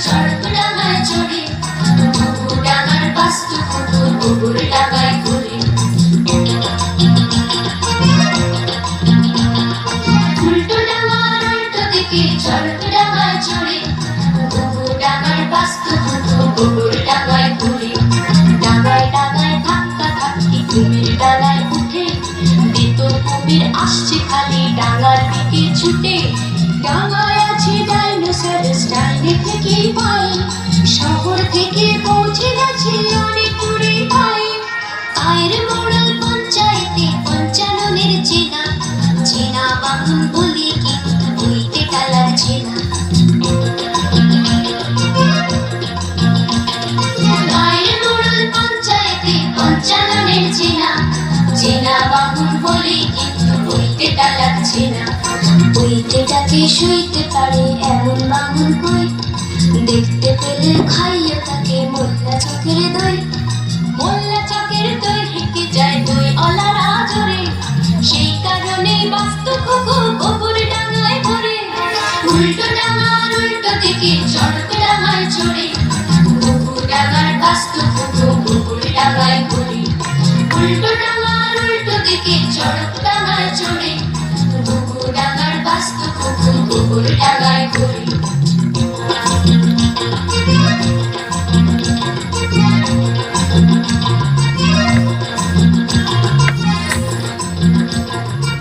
চড়কডাঙায় চড়ে, ঘুঘুডাঙার বাস্তু কুকুর কুকুর ডাঙায় ঘুরে। উল্টো ডাঙার উল্টো দিকে চড়কডাঙায় চড়ে, ঘুঘুডাঙার বাস্তু কুকুর কুকুর ডাঙায় ঘুরে। ডাঙায় ডাঙায় ধাক্কা ধাক্কি কুমির ডাঙায় উঠে, বেতো কুমির আসছে খালি ডাঙার দিকে ছুটে। ডাঙায় আছে ডাইনোসরস ডাইনে থেকে পাই, শহর থেকে পৌঁছে গেছে অনেক দূরে ভাই। পায়ের মোড়ল পঞ্চায়েতে পঞ্চাননের চেনা, চেনা বামুন বলি কিন্তু বইতে তা লাগছে না। পায়ের মোড়ল পঞ্চায়েতে পঞ্চাননের চেনা, চেনা বামুন বলি কিন্তু বইতে তা লাগছে না। বইতে তাকে শুইতে পারে এমন বামুন কই, দেখতে পেলে খাইয়ে তাকে মোল্লা চকের দই। মোল্লা চকের দই হেঁকে যায় দই অলারা জোরে, সেই কারণে বাস্তু কুকুর কুকুর ডাঙায় ঘোরে। উল্টো ডাঙার উল্টো দিকে চড়কডাঙায় চড়ে, ঘুঘুডাঙার বাস্তু কুকুর কুকুর ডাঙায় ঘোরে। উল্টো ডাঙার উল্টো দিকে চড়কডাঙায় চড়ে, ঘুঘুডাঙার বাস্তু কুকুর কুকুর ডাঙায় ঘোরে।